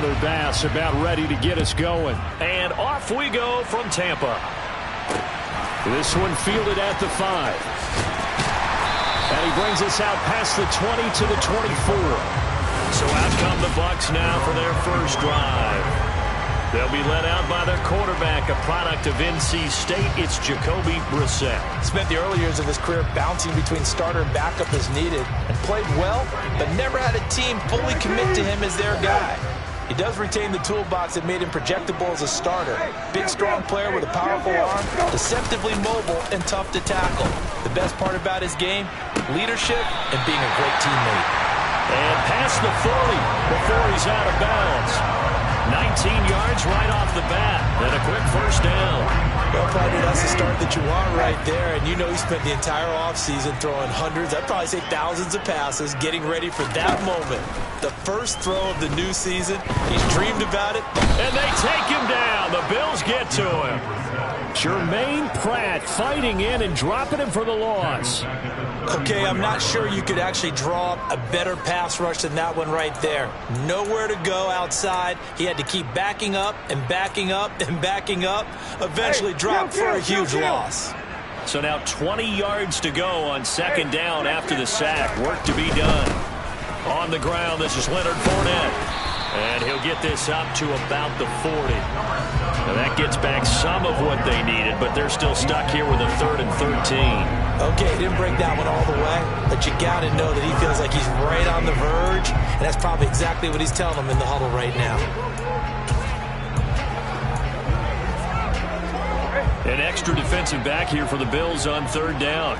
Tyler Bass about ready to get us going. And off we go from Tampa. This one fielded at the 5. And he brings us out past the 20 to the 24. So out come the Bucs now for their first drive. They'll be led out by their quarterback, a product of NC State. It's Jacoby Brissett. Spent the early years of his career bouncing between starter and backup as needed, and played well, but never had a team fully commit to him as their guy. He does retain the toolbox that made him projectable as a starter. Big, strong player with a powerful arm, deceptively mobile, and tough to tackle. The best part about his game, leadership and being a great teammate. And past the 40 before he's out of bounds. 19 yards right off the bat, and a quick first down. Well, partner, that's the start that you want right there, and you know he spent the entire offseason throwing hundreds, I'd probably say thousands of passes, getting ready for that moment. The first throw of the new season, he's dreamed about it. And they take him down. The Bills get to him. Jermaine Pratt fighting in and dropping him for the loss. Okay, I'm not sure you could actually draw a better pass rush than that one right there. Nowhere to go outside. He had to keep backing up and backing up and backing up. Eventually dropped for a huge loss. So now 20 yards to go on second down after the sack. Work to be done. On the ground, this is Leonard Fournette. And he'll get this up to about the 40. Now that gets back some of what they needed, but they're still stuck here with a 3rd and 13. Okay, didn't break that one all the way, but you got to know that he feels like he's right on the verge, and that's probably exactly what he's telling them in the huddle right now. An extra defensive back here for the Bills on 3rd down.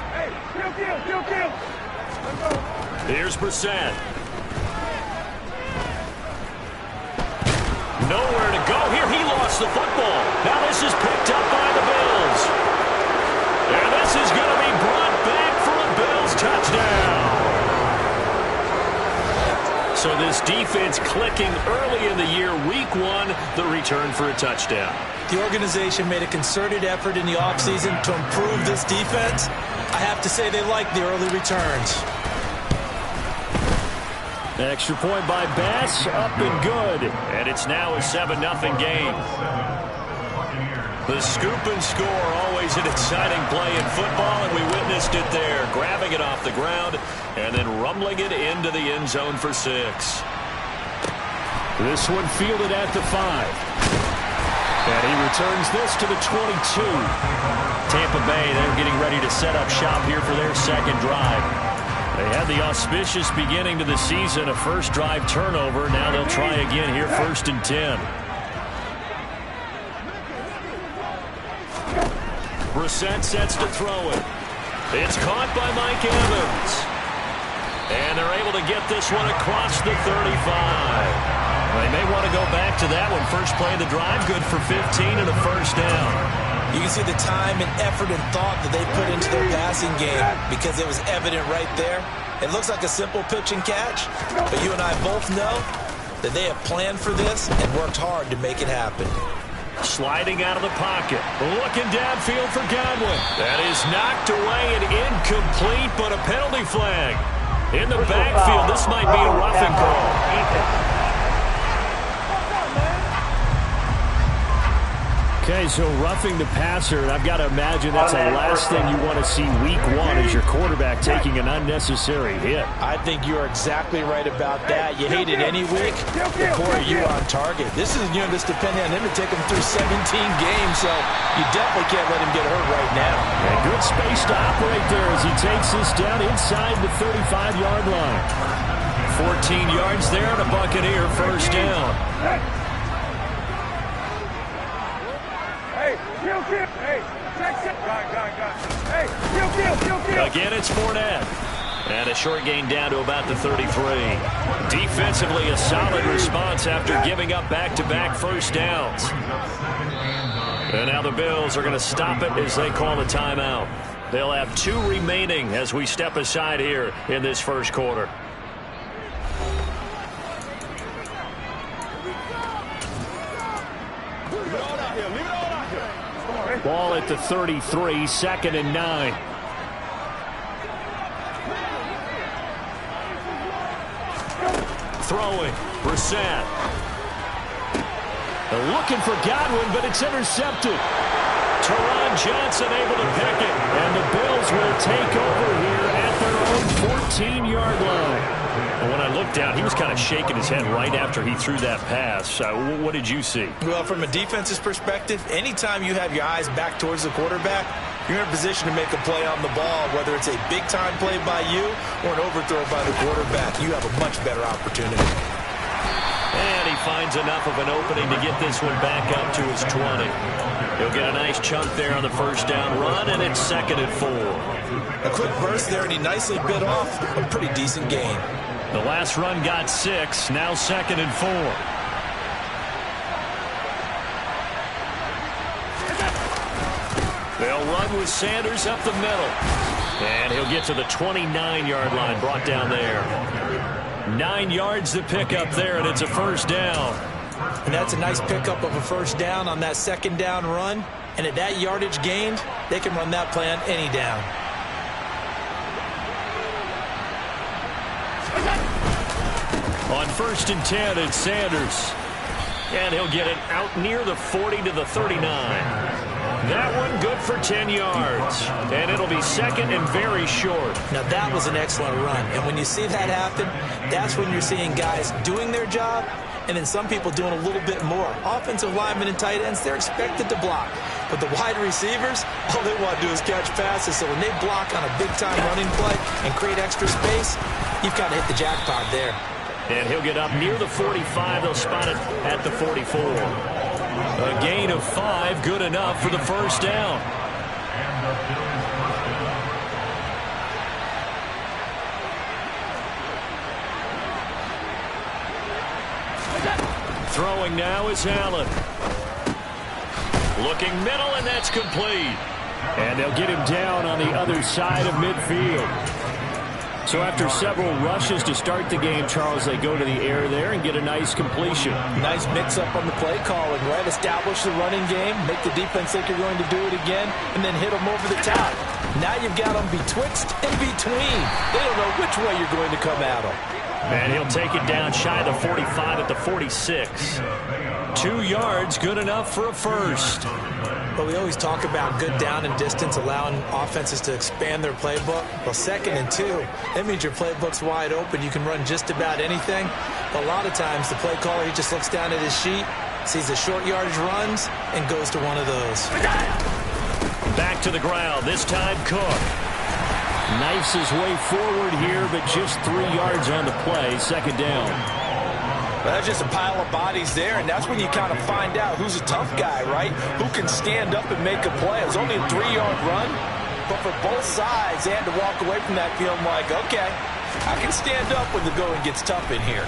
Here's Brissett. Nowhere to go here. He lost the football. Now this is picked up by the Bills. And this is going to be brought back for a Bills touchdown. So this defense clicking early in the year. Week 1, the return for a touchdown. The organization made a concerted effort in the offseason to improve this defense. I have to say they like the early returns. Extra point by Bass, up and good. And it's now a 7-0 game. The scoop and score, always an exciting play in football, and we witnessed it there. Grabbing it off the ground and then rumbling it into the end zone for 6. This one fielded at the 5. And he returns this to the 22. Tampa Bay, they're getting ready to set up shop here for their second drive. They had the auspicious beginning to the season, a first drive turnover. Now they'll try again here, 1st and 10. Brissett sets to throw it. It's caught by Mike Evans. And they're able to get this one across the 35. They may want to go back to that one. First play of the drive, good for 15 and a first down. You can see the time and effort and thought that they put into their passing game because it was evident right there. It looks like a simple pitch and catch, but you and I both know that they have planned for this and worked hard to make it happen. Sliding out of the pocket. Looking downfield for Godwin. That is knocked away and incomplete, but a penalty flag. In the backfield, this might be a roughing call. Okay, so roughing the passer, and I've got to imagine that's the last thing you want to see week 1 as your quarterback taking an unnecessary hit. I think you're exactly right about that. You hate it any week, but Corey, you're on target. This is just depending on him to take him through 17 games, so you definitely can't let him get hurt right now. And good space to operate there as he takes this down inside the 35-yard line. 14 yards there and a Buccaneer first down. Again, it's Fournette. And a short gain down to about the 33. Defensively, a solid response after giving up back-to-back first downs. And now the Bills are going to stop it as they call a timeout. They'll have 2 remaining as we step aside here in this first quarter. Ball at the 33, 2nd and 9. Throwing, Brissett. Looking for Godwin, but it's intercepted. Teron Johnson able to pick it. And the Bills will take over here at their own 14-yard line. And when I looked down, he was kind of shaking his head right after he threw that pass. What did you see? Well, from a defense's perspective, anytime you have your eyes back towards the quarterback, you're in a position to make a play on the ball, whether it's a big-time play by you or an overthrow by the quarterback. You have a much better opportunity. And he finds enough of an opening to get this one back up to his 20. He'll get a nice chunk there on the first down run, and it's 2nd and 4. A quick burst there, and he nicely bit off a pretty decent gain. The last run got 6, now 2nd and 4. They'll run with Sanders up the middle. And he'll get to the 29-yard line, brought down there. 9 yards to pick up there, and it's a first down. And that's a nice pickup of a first down on that second down run. And at that yardage gained, they can run that play on any down. On 1st and 10, it's Sanders. And he'll get it out near the 40 to the 39. That one good for 10 yards. And it'll be 2nd and very short. Now, that was an excellent run. And when you see that happen, that's when you're seeing guys doing their job and then some people doing a little bit more. Offensive linemen and tight ends, they're expected to block. But the wide receivers, all they want to do is catch passes. So when they block on a big-time running play and create extra space, you've got to hit the jackpot there. And he'll get up near the 45. They'll spot it at the 44. A gain of 5, good enough for the first down. Throwing now is Allen. Looking middle, and that's complete. And they'll get him down on the other side of midfield. So after several rushes to start the game, Charles, they go to the air there and get a nice completion. Nice mix-up on the play calling, right? Establish the running game, make the defense think you're going to do it again, and then hit them over the top. Now you've got them betwixt and between. They don't know which way you're going to come at them. And he'll take it down shy of the 45 at the 46. 2 yards, good enough for a first. But we always talk about good down and distance, allowing offenses to expand their playbook. Well, 2nd and 2, that means your playbook's wide open. You can run just about anything. But a lot of times, the play caller, he just looks down at his sheet, sees the short yardage runs, and goes to one of those. Back to the ground, this time Cook. Knifes his way forward here, but just 3 yards on the play, 2nd down. Well, that's just a pile of bodies there, and that's when you kind of find out who's a tough guy, right? Who can stand up and make a play. It's only a 3-yard run, but for both sides, they had to walk away from that feeling like, okay, I can stand up when the going gets tough in here.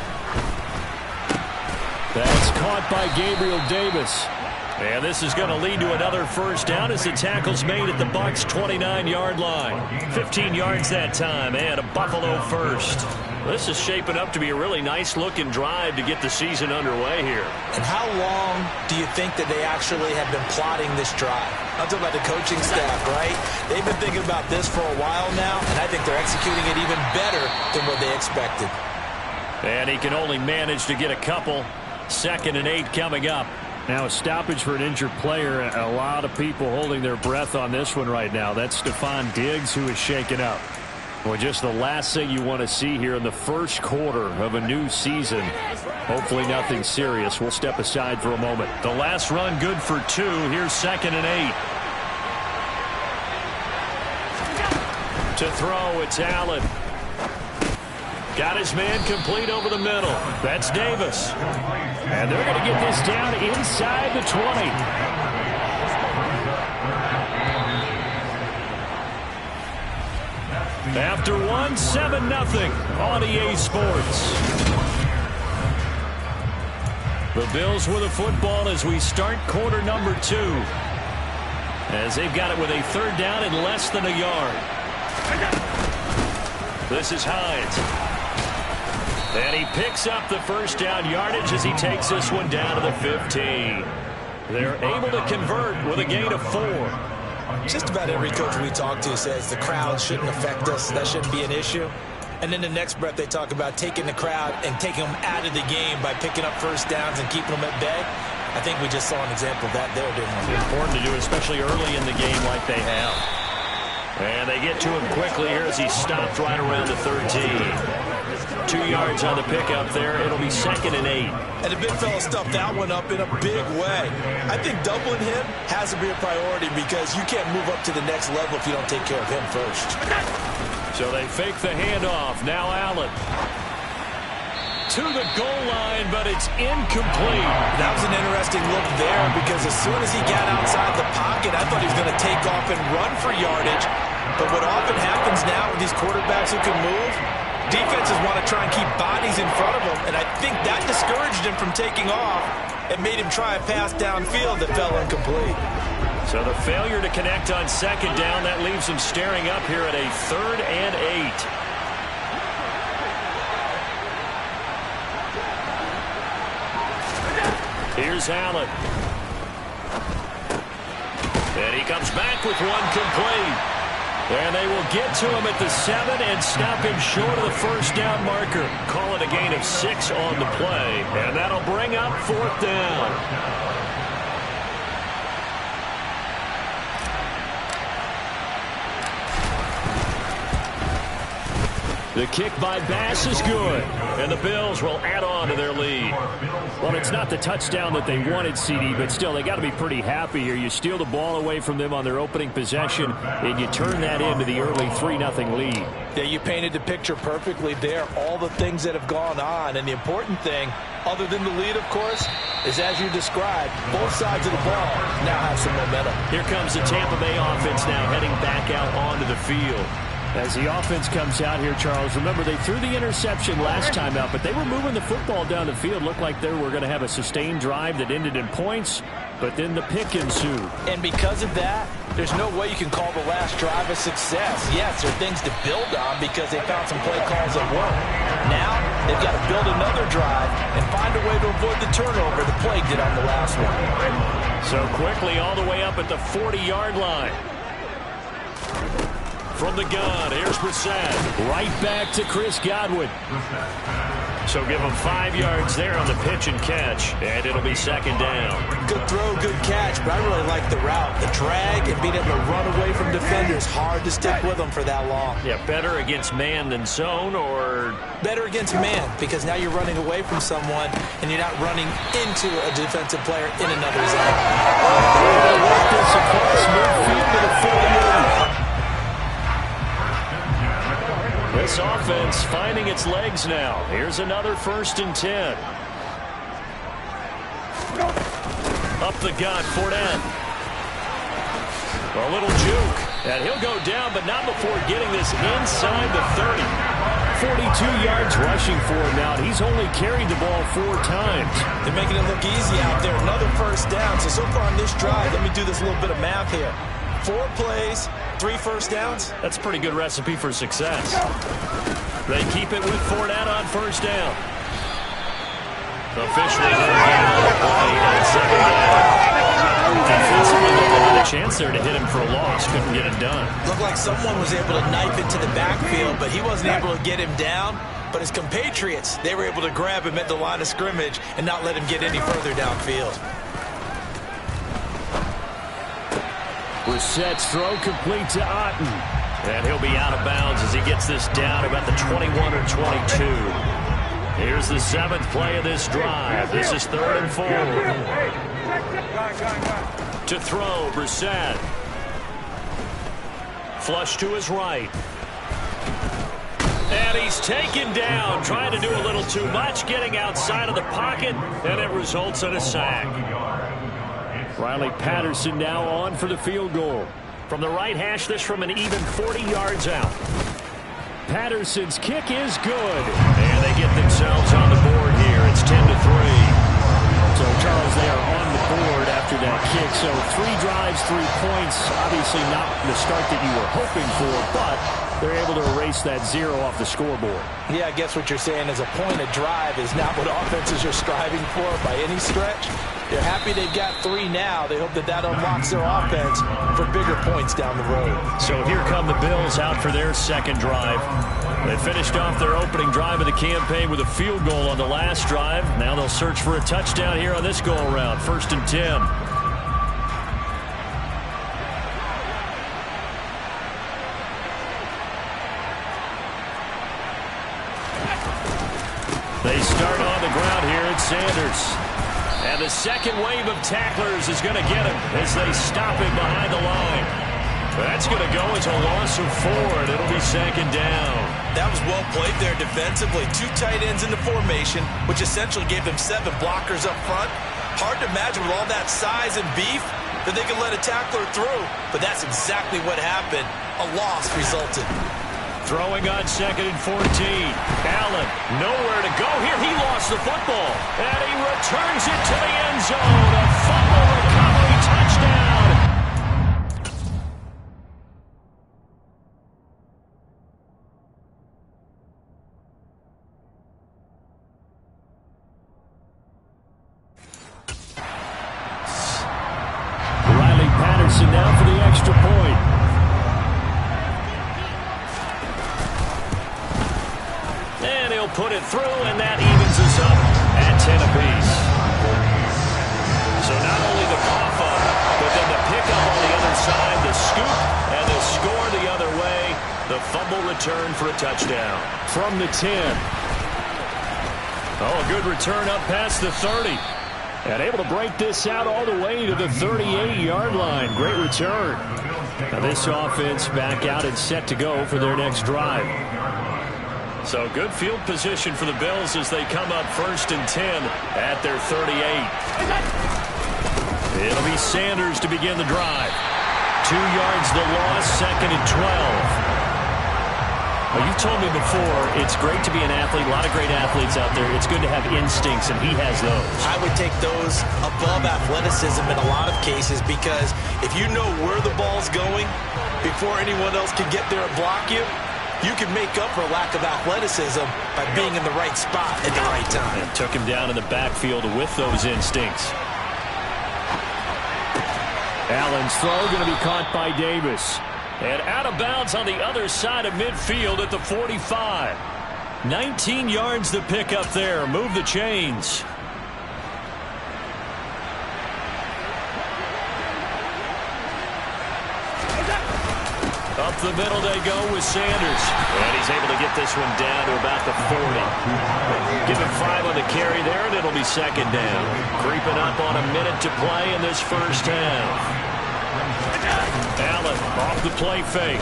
That's caught by Gabriel Davis. And this is going to lead to another first down as the tackle's made at the Bucs' 29-yard line. 15 yards that time, and a Buffalo first. This is shaping up to be a really nice-looking drive to get the season underway here. And how long do you think that they actually have been plotting this drive? I'm talking about the coaching staff, right? They've been thinking about this for a while now, and I think they're executing it even better than what they expected. And he can only manage to get a couple. 2nd and 8 coming up. Now a stoppage for an injured player. A lot of people holding their breath on this one right now. That's Stephon Diggs, who is shaken up. Well, just the last thing you want to see here in the first quarter of a new season. Hopefully nothing serious. We'll step aside for a moment. The last run good for 2. Here's 2nd and 8. To throw, it's Allen. Got his man complete over the middle. That's Davis. And they're going to get this down inside the 20. After 1, 7-0 on EA Sports. The Bills with the football as we start quarter number 2. As they've got it with a 3rd down and less than a yard. This is Hines. And he picks up the first down yardage as he takes this one down to the 15. They're able to convert with a gain of 4. Just about every coach we talk to says the crowd shouldn't affect us. That shouldn't be an issue. And then the next breath they talk about taking the crowd and taking them out of the game by picking up first downs and keeping them at bay. I think we just saw an example of that there, didn't we? Important to do, especially early in the game like they have. And they get to him quickly here as he stopped right around the 13. 2 yards on the pickup there. It'll be 2nd and 8. And the big fella stuffed that one up in a big way. I think doubling him has to be a priority because you can't move up to the next level if you don't take care of him first. So they fake the handoff. Now Allen. To the goal line, but it's incomplete. That was an interesting look there because as soon as he got outside the pocket, I thought he was going to take off and run for yardage. But what often happens now with these quarterbacks who can move, defenses want to try and keep bodies in front of them, and I think that discouraged him from taking off and made him try a pass downfield that fell incomplete. So the failure to connect on 2nd down, that leaves him staring up here at a 3rd and 8. Here's Allen. And he comes back with one complete. And they will get to him at the 7 and stop him short of the first down marker. Call it a gain of 6 on the play. And that'll bring up 4th down. The kick by Bass is good, and the Bills will add on to their lead. Well, it's not the touchdown that they wanted, CD, but still, they got to be pretty happy here. You steal the ball away from them on their opening possession, and you turn that into the early 3-0 lead. Yeah, you painted the picture perfectly there, all the things that have gone on, and the important thing, other than the lead, of course, is as you described, both sides of the ball now have some momentum. Here comes the Tampa Bay offense now heading back out onto the field. As the offense comes out here, Charles, remember they threw the interception last time out, but they were moving the football down the field. Looked like they were going to have a sustained drive that ended in points, but then the pick ensued. And because of that, there's no way you can call the last drive a success. Yes, there are things to build on because they found some play calls that work. Now, they've got to build another drive and find a way to avoid the turnover the play did on the last one. So quickly all the way up at the 40-yard line. From the gun, here's Brissett. Right back to Chris Godwin. So give him 5 yards there on the pitch and catch, and it'll be 2nd down. Good throw, good catch, but I really like the route. The drag and being able to run away from defenders. Hard to stick with them for that long. Yeah, better against man than zone, or? Better against man, because now you're running away from someone, and you're not running into a defensive player in another zone. They work this across midfield to the 40-yard. This offense finding its legs now. Here's another 1st and 10. Up the gut, Fournette. A little juke. And he'll go down, but not before getting this inside the 30. 42 yards rushing for him now. He's only carried the ball 4 times. They're making it look easy out there. Another 1st down. So far on this drive, let me do this little bit of math here. 4 plays, 3 1st downs. That's a pretty good recipe for success. They keep it with Fournette on 1st down. Officially, on 2nd down. Defensively, they had a chance there to hit him for a loss. Couldn't get it done. Looked like someone was able to knife into the backfield, but he wasn't able to get him down. But his compatriots, they were able to grab him at the line of scrimmage and not let him get any further downfield. Brissett's throw complete to Otten. And he'll be out of bounds as he gets this down about the 21 or 22. Here's the 7th play of this drive. This is 3rd and 4. To throw, Brissett. Flush to his right. And he's taken down, trying to do a little too much, getting outside of the pocket, and it results in a sack. Riley Patterson now on for the field goal. From the right hash, this from an even 40 yards out. Patterson's kick is good. And they get themselves on the board here. It's 10-3. So, Charles, they are on the board after that kick. So 3 drives, 3 points. Obviously not the start that you were hoping for, but they're able to erase that 0 off the scoreboard. Yeah, I guess what you're saying is a point of drive is not what offenses are striving for by any stretch. They're happy they've got 3 now. They hope that that unlocks their offense for bigger points down the road. So here come the Bills out for their second drive. They finished off their opening drive of the campaign with a field goal on the last drive. Now they'll search for a touchdown here on this go-around. 1st and 10. They start on the ground here at Sanders. And the second wave of tacklers is going to get him as they stop him behind the line. That's going to go as a loss of 4, and it'll be 2nd down. That was well played there defensively. 2 tight ends in the formation, which essentially gave them 7 blockers up front. Hard to imagine with all that size and beef that they could let a tackler through. But that's exactly what happened. A loss resulted. Throwing on 2nd and 14. Allen, nowhere to go here. He lost the football. And he returns it to the end zone. A fumble recovery touchdown. Riley Patterson now for the extra point. Put it through, and that evens us up at 10 apiece. So not only the cough up, but then the pickup on the other side, the scoop, and the score the other way. The fumble return for a touchdown. From the 10. Oh, a good return up past the 30. And able to break this out all the way to the 38-yard line. Great return. Now this offense back out and set to go for their next drive. So good field position for the Bills as they come up 1st and 10 at their 38. It'll be Sanders to begin the drive. 2 yards the loss, 2nd and 12. Well, you've told me before, it's great to be an athlete. A lot of great athletes out there. It's good to have instincts, and he has those. I would take those above athleticism in a lot of cases because if you know where the ball's going before anyone else can get there and block you, you can make up for lack of athleticism by being in the right spot at the right time. And took him down in the backfield with those instincts. Allen's throw going to be caught by Davis. And out of bounds on the other side of midfield at the 45. 19 yards to pick up there. Move the chains. Up the middle they go with Sanders. And he's able to get this one down to about the 40. Give him 5 on the carry there, and it'll be 2nd down. Creeping up on a minute to play in this first half. Allen off the play fake.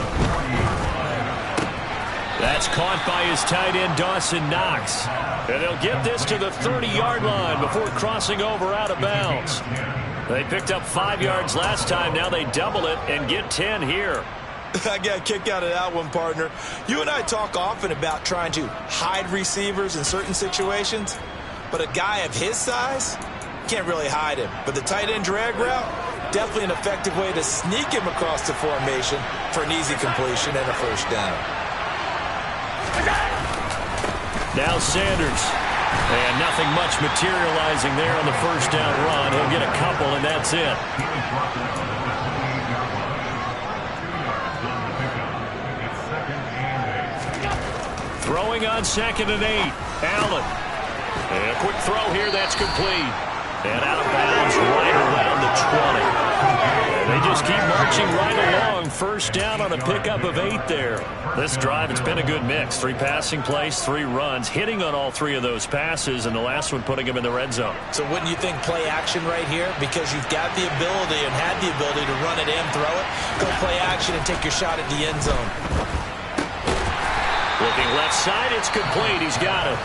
That's caught by his tight end, Dawson Knox. And they'll get this to the 30-yard line before crossing over out of bounds. They picked up 5 yards last time. Now they double it and get 10 here. I got a kick out of that one, partner. You and I talk often about trying to hide receivers in certain situations, but a guy of his size can't really hide him. But the tight end drag route, definitely an effective way to sneak him across the formation for an easy completion and a 1st down. Now Sanders. And nothing much materializing there on the 1st down run. He'll get a couple, and that's it. Throwing on 2nd and 8. Allen. And a quick throw here. That's complete. And out of bounds right around the 20. And they just keep marching right along. 1st down on a pickup of 8 there. This drive, it's been a good mix. 3 passing plays, 3 runs. Hitting on all 3 of those passes, and the last one putting him in the red zone. So wouldn't you think play action right here? Because you've got the ability and had the ability to run it and throw it. Go play action and take your shot at the end zone. Looking left side, it's complete. He's got it.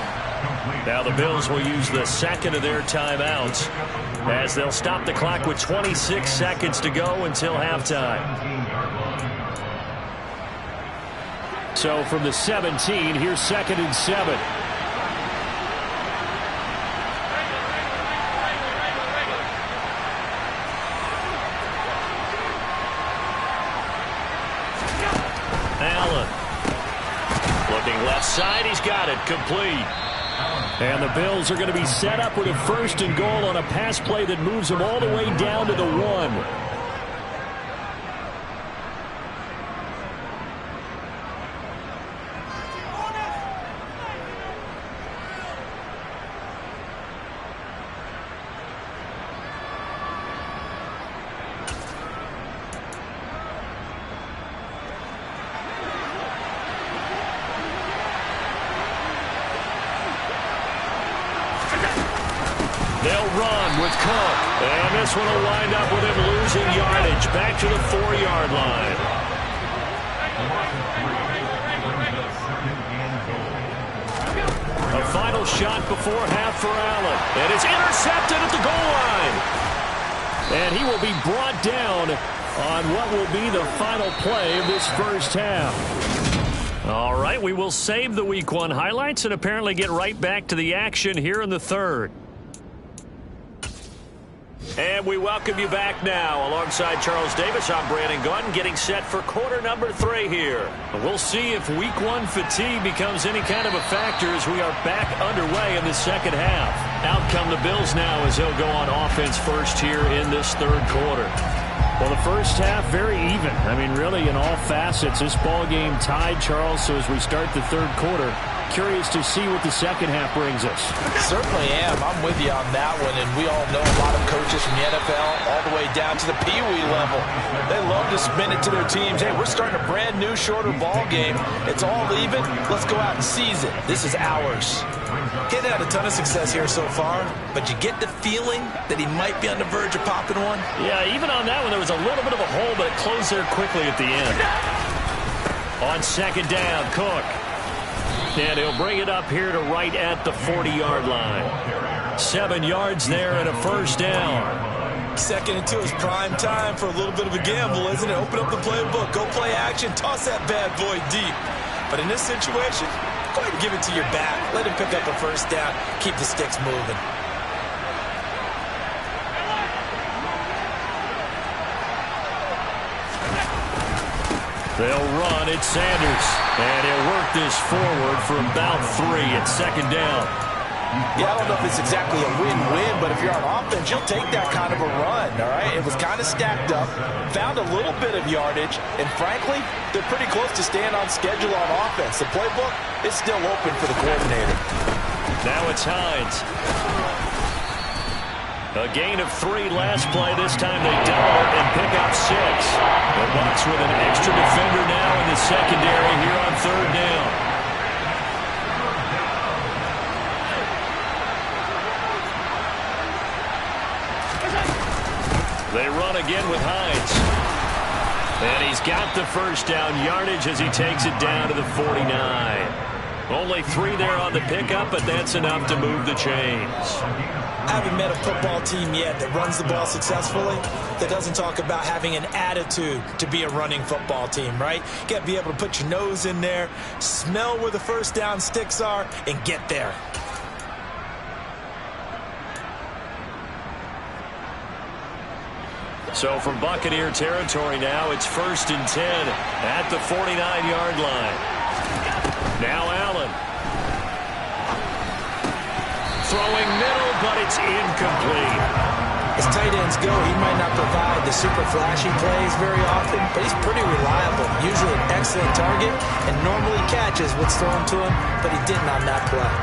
Now the Bills will use the 2nd of their timeouts as they'll stop the clock with 26 seconds to go until halftime. So from the 17, here's 2nd and 7. Allen side. He's got it. Complete. And the Bills are going to be set up with a 1st and goal on a pass play that moves them all the way down to the 1. They'll run with Cook. And this one will wind up with him losing yardage back to the 4-yard line. A final shot before half for Allen. And it's intercepted at the goal line. And he will be brought down on what will be the final play of this first half. All right, we will save the Week 1 highlights and apparently get right back to the action here in the 3rd. And we welcome you back now. Alongside Charles Davis, I'm Brandon Gunn, getting set for quarter number 3 here. We'll see if Week 1 fatigue becomes any kind of a factor as we are back underway in the second half. Out come the Bills now as they'll go on offense first here in this 3rd quarter. Well, the first half, very even. I mean, really, in all facets, this ball game tied, Charles. So as we start the 3rd quarter, curious to see what the second half brings us. Certainly am. I'm with you on that one. And we all know a lot of coaches from the NFL all the way down to the Pee-wee level. They love to spin it to their teams. Hey, we're starting a brand new, shorter ball game. It's all even. Let's go out and seize it. This is ours. Getting had a ton of success here so far, but you get the feeling that he might be on the verge of popping one. Yeah, even on that one, there was a little bit of a hole, but it closed there quickly at the end. On 2nd down, Cook. And he'll bring it up here to right at the 40-yard line. 7 yards there and a 1st down. 2nd and 2 is prime time for a little bit of a gamble, isn't it? Open up the playbook, go play action, toss that bad boy deep. But in this situation, go ahead and give it to your back. Let him pick up a 1st down. Keep the sticks moving. They'll run. It's Sanders. And he'll work this forward for about 3 at 2nd down. Yeah, I don't know if it's exactly a win-win, but if you're on offense, you'll take that kind of a run, all right? It was kind of stacked up, found a little bit of yardage, and frankly, they're pretty close to staying on schedule on offense. The playbook is still open for the coordinator. Now it's Hines. A gain of 3 last play. This time they double it and pick up 6. The Bucs with an extra defender now in the secondary here on 3rd down. They run again with Hines. And he's got the 1st down yardage as he takes it down to the 49. Only 3 there on the pickup, but that's enough to move the chains. I haven't met a football team yet that runs the ball successfully that doesn't talk about having an attitude to be a running football team, right? You got to be able to put your nose in there, smell where the 1st down sticks are, and get there. So from Buccaneer territory now, it's 1st and 10 at the 49-yard line. Now Allen. Throwing middle, but it's incomplete. As tight ends go, he might not provide the super flashy plays very often, but he's pretty reliable. Usually an excellent target and normally catches what's thrown to him, but he didn't on that play.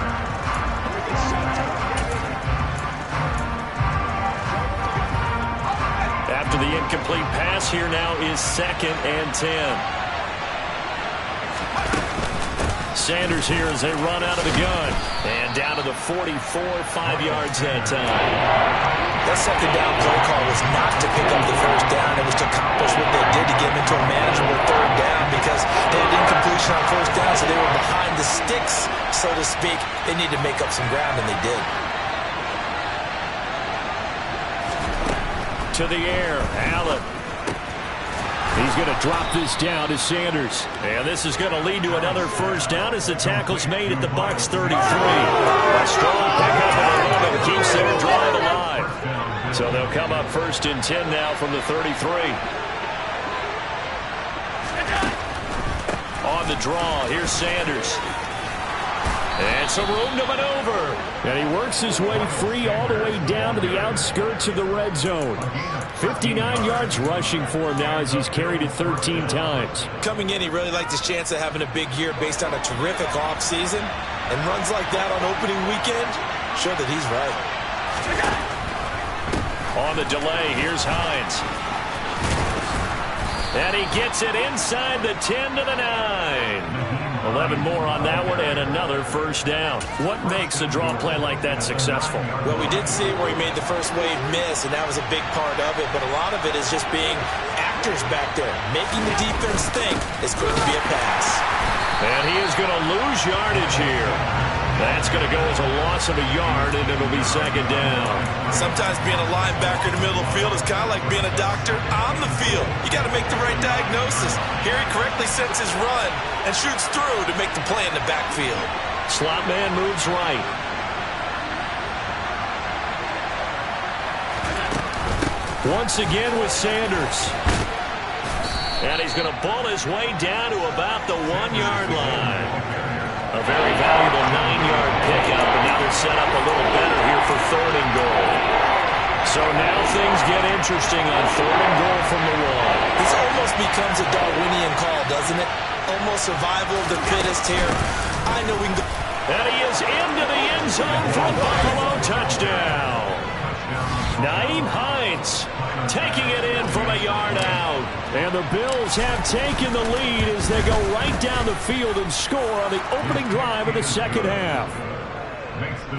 After the incomplete pass, here now is 2nd and 10. Sanders here as they run out of the gun. And down to the 44, 5 yards that time. That 2nd down play call was not to pick up the 1st down. It was to accomplish what they did to get them into a manageable 3rd down because they had incompletion on 1st down, so they were behind the sticks, so to speak. They needed to make up some ground, and they did. To the air, Allen. He's going to drop this down to Sanders. And this is going to lead to another 1st down as the tackle's made at the Bucs 33. A strong pickup of the moment keeps their drive alive. So they'll come up 1st and 10 now from the 33. On the draw, here's Sanders. And some room to maneuver. And he works his way free all the way down to the outskirts of the red zone. 59 yards rushing for him now as he's carried it 13 times. Coming in, he really liked his chance of having a big year based on a terrific offseason. And runs like that on opening weekend show that he's right. On the delay, here's Hines. And he gets it inside the 10 to the 9. 11 more on that one and another first down. What makes a draw play like that successful? Well, we did see where he made the first wave miss, and that was a big part of it. But a lot of it is just being actors back there, making the defense think it's going to be a pass. And he is going to lose yardage here. That's going to go as a loss of a yard, and it'll be second down. Sometimes being a linebacker in the middle of the field is kind of like being a doctor on the field. You got to make the right diagnosis. Here he correctly sets his run and shoots through to make the play in the backfield. Slot man moves right. Once again with Sanders. And he's going to pull his way down to about the 1-yard line. A very valuable 9-yard pickup, and now they're set up a little better here for 3rd and goal. So now things get interesting on 3rd and goal from the 1. This almost becomes a Darwinian call, doesn't it? Almost survival of the fittest here. I know we can go. And he is into the end zone for a Buffalo touchdown. Nyheim Hines taking it in from a yard out. And the Bills have taken the lead as they go right down the field and score on the opening drive of the second half.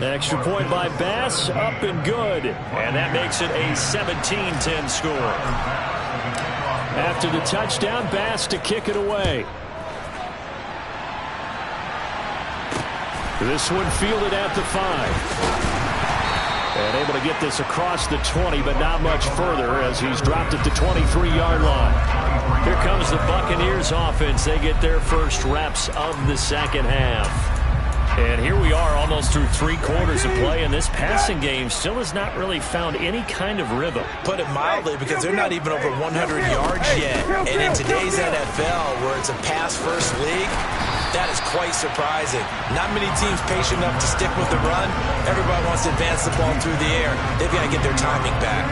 Extra point by Bass, up and good. And that makes it a 17-10 score. After the touchdown, Bass to kick it away. This one fielded at the 5. And able to get this across the 20, but not much further as he's dropped it to 23-yard line. Here comes the Buccaneers offense. They get their first reps of the second half. And here we are almost through 3 quarters of play, and this passing game still has not really found any kind of rhythm. Put it mildly, because they're not even over 100 yards yet. And in today's NFL, where it's a pass-first league, that is quite surprising. Not many teams patient enough to stick with the run. Everybody wants to advance the ball through the air. They've got to get their timing back.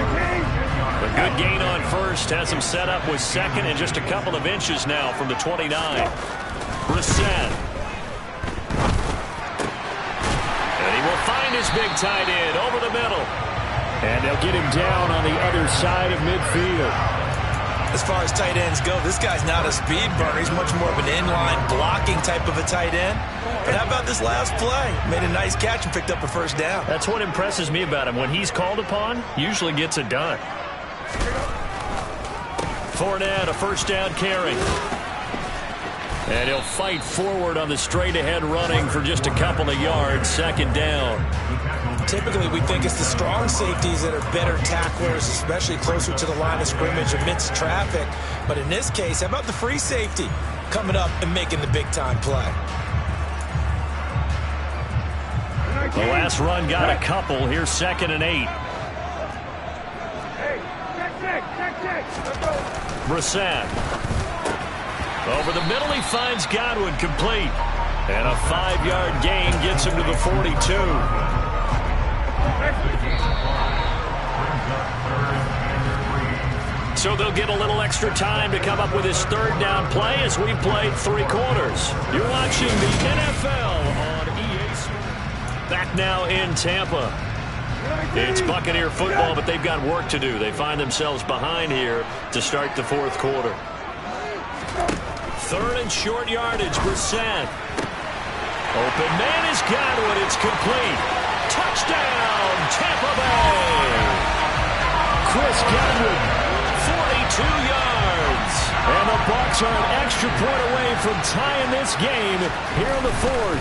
A good gain on first has him set up with second and just a couple of inches now from the 29. Brissett. And he will find his big tight end over the middle. And they'll get him down on the other side of midfield. As far as tight ends go, this guy's not a speed burner. He's much more of an inline blocking type of a tight end. But how about this last play? Made a nice catch and picked up a first down. That's what impresses me about him. When he's called upon, usually gets it done. Fournette, a first down carry. And he'll fight forward on the straight-ahead running for just a couple of yards. Second down. Typically, we think it's the strong safeties that are better tacklers, especially closer to the line of scrimmage amidst traffic. But in this case, how about the free safety coming up and making the big-time play? The last run got a couple. Here's 2nd and 8. Brissett. Over the middle, he finds Godwin complete. And a 5-yard gain gets him to the 42. So they'll get a little extra time to come up with his 3rd down play as we played 3 quarters. You're watching the NFL on EA Sports. Back now in Tampa. It's Buccaneer football, but they've got work to do. They find themselves behind here to start the 4th quarter. 3rd and short yardage, Brissett. Open man is Godwin. It's complete. Touchdown, Tampa Bay. Chris Godwin, 42 yards. And the Bucs are an extra point away from tying this game here in the 4th.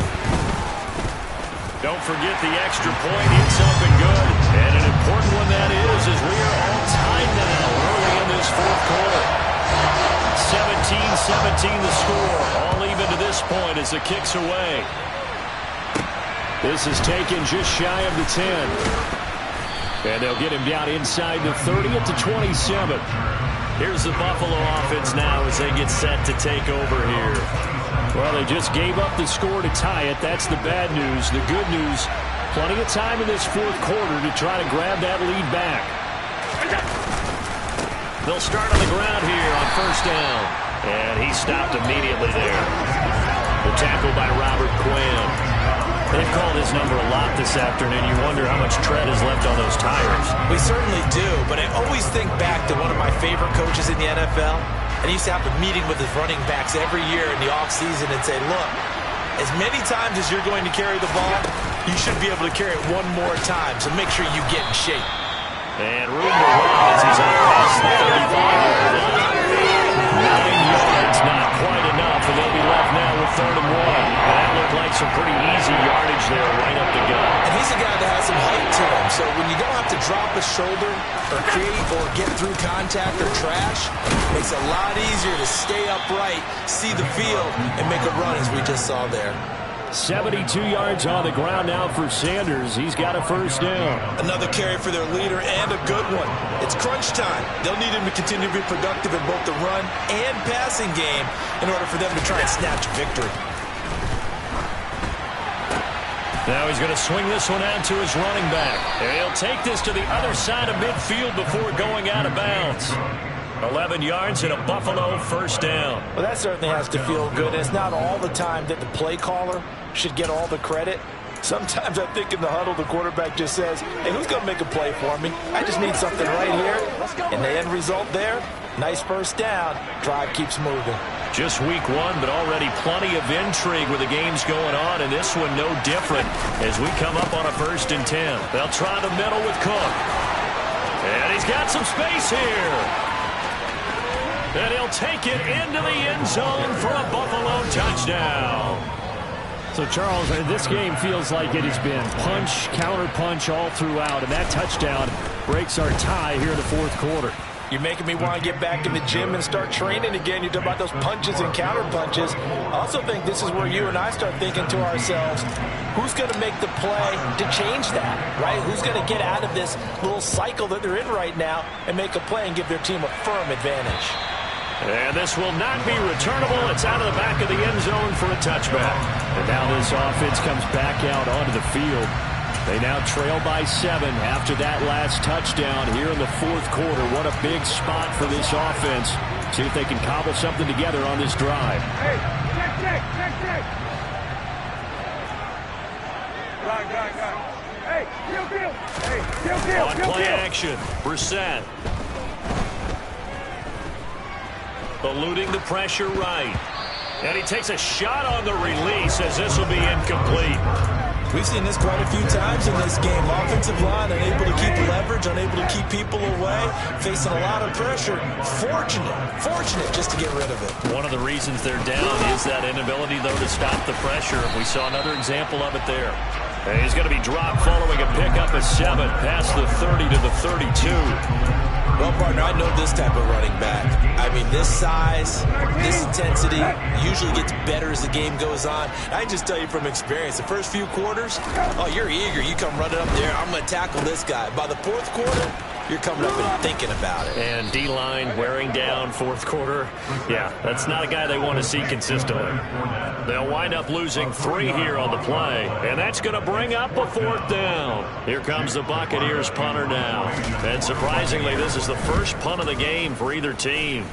Don't forget the extra point. It's up and good. And an important one that is, as we are all tied now early in this 4th quarter. 17-17 the score. All even to this point as the kick's away. This is taken just shy of the 10. And they'll get him down inside the 30 at the 27. Here's the Buffalo offense now as they get set to take over here. Well, they just gave up the score to tie it. That's the bad news. The good news, plenty of time in this fourth quarter to try to grab that lead back. They'll start on the ground here on first down. And he stopped immediately there. The tackle by Robert Quinn. They've called his number a lot this afternoon. You wonder how much tread is left on those tires. We certainly do, but I always think back to one of my favorite coaches in the NFL. And he used to have a meeting with his running backs every year in the offseason and say, look, as many times as you're going to carry the ball, you should be able to carry it one more time, so make sure you get in shape. And room to run as he's on past the 35-yard line. 9 yards, not quite enough, and they'll be left now with 3rd and 1. And that looked like some pretty easy yardage there right up the gut. And he's a guy that has some height to him, so when you don't have to drop a shoulder or create or get through contact or trash, it makes it a lot easier to stay upright, see the field, and make a run as we just saw there. 72 yards on the ground now for Sanders. He's got a first down. Another carry for their leader and a good one. It's crunch time. They'll need him to continue to be productive in both the run and passing game in order for them to try and snatch victory. Now he's going to swing this one out to his running back. And he'll take this to the other side of midfield before going out of bounds. 11 yards and a Buffalo first down. Well, that certainly has to feel good. And it's not all the time that the play caller should get all the credit. Sometimes I think in the huddle, the quarterback just says, hey, who's going to make a play for me? I just need something right here. And the end result there, nice first down. Drive keeps moving. Just week 1, but already plenty of intrigue with the games going on, and this one no different as we come up on a 1st and 10. They'll try the middle with Cook. And he's got some space here. And he'll take it into the end zone for a Buffalo touchdown. So, Charles, this game feels like it has been punch, counter-punch all throughout, and that touchdown breaks our tie here in the fourth quarter. You're making me want to get back in the gym and start training again. You talk about those punches and counter punches. I also think this is where you and I start thinking to ourselves, who's going to make the play to change that, right? Who's going to get out of this little cycle that they're in right now and make a play and give their team a firm advantage? And this will not be returnable. It's out of the back of the end zone for a touchback. And now this offense comes back out onto the field. They now trail by 7 after that last touchdown here in the fourth quarter. What a big spot for this offense. See if they can cobble something together on this drive. Hey, check. Hey, kill. Hey, kill. On play action, Brissett. Eluding the pressure right. And he takes a shot on the release as this will be incomplete. We've seen this quite a few times in this game. Offensive line unable to keep leverage, unable to keep people away, facing a lot of pressure. Fortunate just to get rid of it. One of the reasons they're down is that inability, though, to stop the pressure. We saw another example of it there. And he's going to be dropped following a pickup of 7 past the 30 to the 32. Well, partner, I know this type of running back. I mean, this size, this intensity usually gets better as the game goes on. I can just tell you from experience, the first few quarters, oh, you're eager. You come running up there, I'm going to tackle this guy. By the fourth quarter, you're coming up and thinking about it. And D-line wearing down fourth quarter. Yeah, that's not a guy they want to see consistently. They'll wind up losing 3 here on the play, and that's going to bring up a 4th down. Here comes the Buccaneers punter now. And surprisingly, this is the first punt of the game for either team.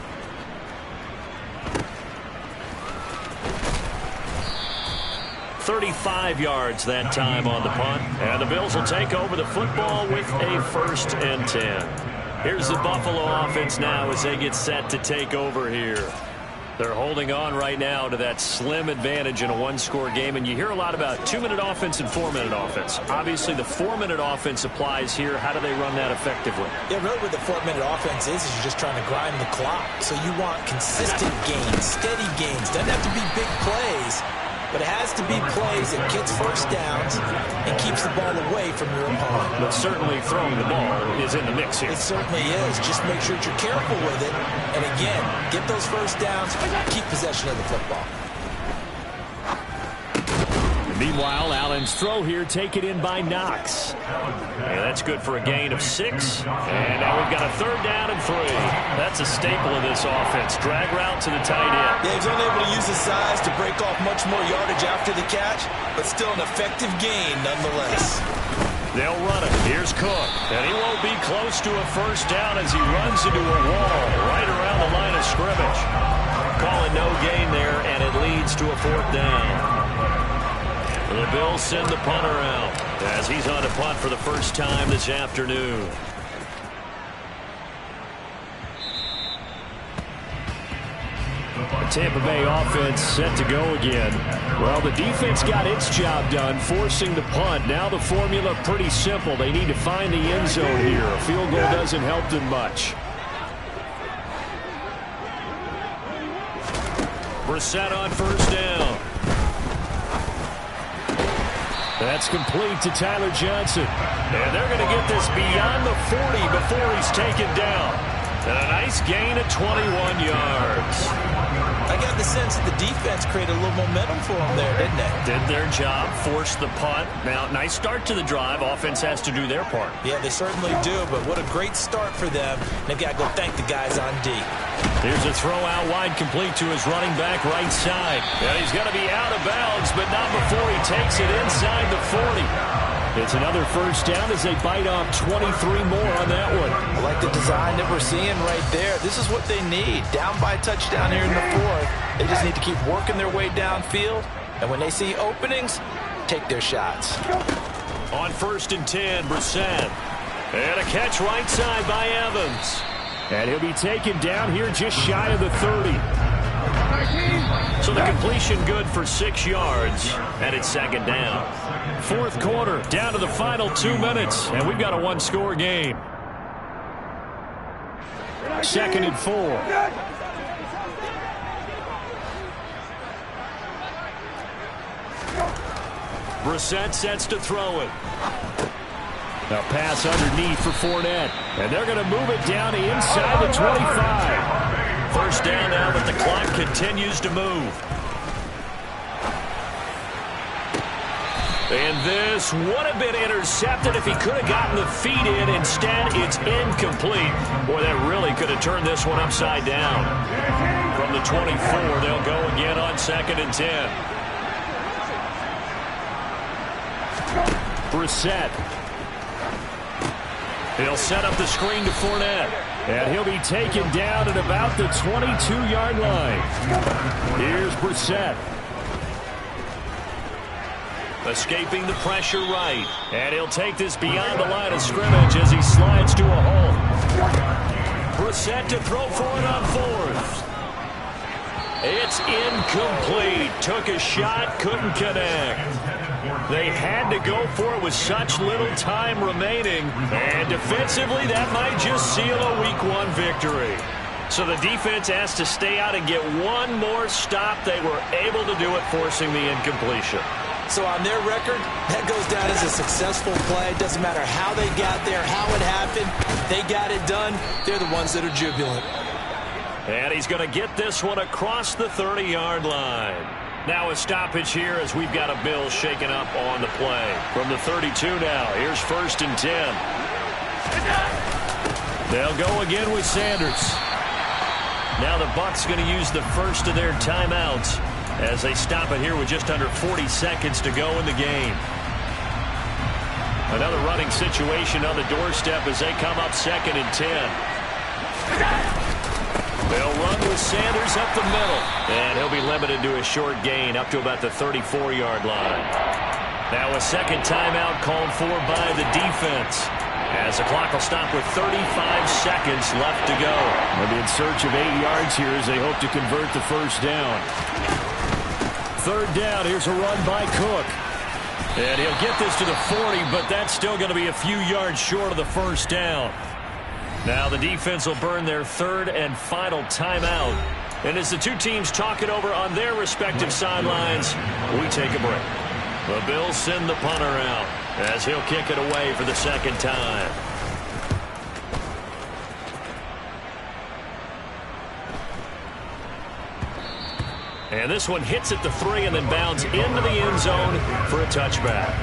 .35 yards that time on the punt. And the Bills will take over the football with a 1st and 10. Here's the Buffalo offense now as they get set to take over here. They're holding on right now to that slim advantage in a 1-score game. And you hear a lot about 2-minute offense and 4-minute offense. Obviously, the 4-minute offense applies here. How do they run that effectively? Yeah, really what the 4-minute offense is you're just trying to grind the clock. So you want consistent gains, steady gains. Doesn't have to be big plays, but it has to be plays that gets first downs and keeps the ball away from your opponent. But certainly throwing the ball is in the mix here. It certainly is. Just make sure that you're careful with it. And again, get those first downs, keep possession of the football. Meanwhile, Allen's throw here taken in by Knox. And that's good for a gain of 6. And now we've got a 3rd down and 3. That's a staple of this offense. Drag route to the tight end. Yeah, he's unable to use his size to break off much more yardage after the catch, but still an effective gain nonetheless. They'll run it. Here's Cook. And he won't be close to a 1st down as he runs into a wall right around the line of scrimmage. Calling no gain there, and it leads to a 4th down. The Bills send the punter out as he's on a punt for the first time this afternoon. The Tampa Bay offense set to go again. Well, the defense got its job done, forcing the punt. Now the formula pretty simple. They need to find the end zone here. A field goal doesn't help them much. Brissett on 1st down. That's complete to Tyler Johnson. And they're going to get this beyond the 40 before he's taken down. And a nice gain of 21 yards. I got the sense that the defense created a little momentum for them there, didn't they? Did their job, forced the punt. Now, nice start to the drive. Offense has to do their part. Yeah, they certainly do, but what a great start for them. They've got to go thank the guys on D. Here's a throw out wide complete to his running back right side. And he's going to be out of bounds, but not before he takes it inside the 40. It's another 1st down as they bite off 23 more on that one. I like the design that we're seeing right there. This is what they need. Down by a touchdown here in the 4th. They just need to keep working their way downfield. And when they see openings, take their shots. On 1st and 10, Brissett. And a catch right side by Evans. And he'll be taken down here just shy of the 30. So the completion good for 6 yards, and it's 2nd down. 4th quarter, down to the final 2 minutes, and we've got a 1-score game. 2nd and 4. Brissett sets to throw it. A pass underneath for Fournette, and they're going to move it down to inside the 25. 1st down now, but the clock continues to move. And this would have been intercepted if he could have gotten the feet in. Instead, it's incomplete. Boy, that really could have turned this one upside down. From the 24, they'll go again on 2nd and 10. Brissett. He'll set up the screen to Fournette. And he'll be taken down at about the 22-yard line. Here's Brissett. Escaping the pressure right. And he'll take this beyond the line of scrimmage as he slides to a hole. Brissett to throw for it on 4th. It's incomplete. Took a shot, couldn't connect. They had to go for it with such little time remaining. And defensively, that might just seal a Week 1 victory. So the defense has to stay out and get one more stop. They were able to do it, forcing the incompletion. So on their record, that goes down as a successful play. It doesn't matter how they got there, how it happened. They got it done. They're the ones that are jubilant. And he's going to get this one across the 30-yard line. Now a stoppage here as we've got a Bill shaken up on the play. From the 32 now, here's 1st and 10. They'll go again with Sanders. Now the Bucs going to use the first of their timeouts as they stop it here with just under 40 seconds to go in the game. Another running situation on the doorstep as they come up 2nd and 10. They'll run with Sanders up the middle. And he'll be limited to a short gain up to about the 34-yard line. Now a second timeout called for by the defense, as the clock will stop with 35 seconds left to go. They'll be in search of 8 yards here as they hope to convert the 1st down. 3rd down, here's a run by Cook. And he'll get this to the 40, but that's still going to be a few yards short of the 1st down. Now the defense will burn their 3rd and final timeout. And as the two teams talk it over on their respective sidelines, we take a break. The Bills send the punter out as he'll kick it away for the 2nd time. And this one hits at the 3 and then bounds into the end zone for a touchback.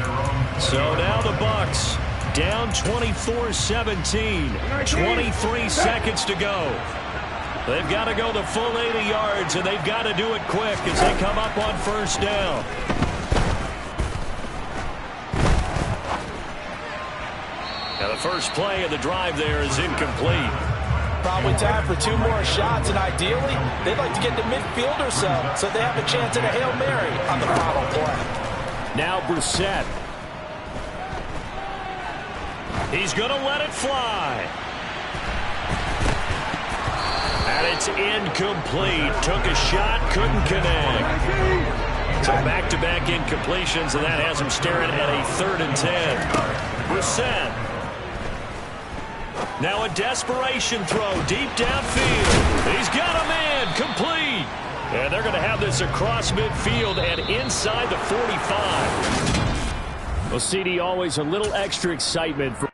So now the Bucs down 24-17. 23 seconds to go. They've got to go the full 80 yards, and they've got to do it quick as they come up on first down. Now the first play of the drive there is incomplete. Probably time for 2 more shots, and ideally, they'd like to get to midfield or so they have a chance at a Hail Mary on the final play. Now Brissett. He's going to let it fly. And it's incomplete. Took a shot, couldn't connect. So back-to-back incompletions, and that has him staring at a 3rd and 10. Brissett. Now a desperation throw deep downfield. He's got a man, complete. And they're going to have this across midfield and inside the 45. Well, CD, always a little extra excitement for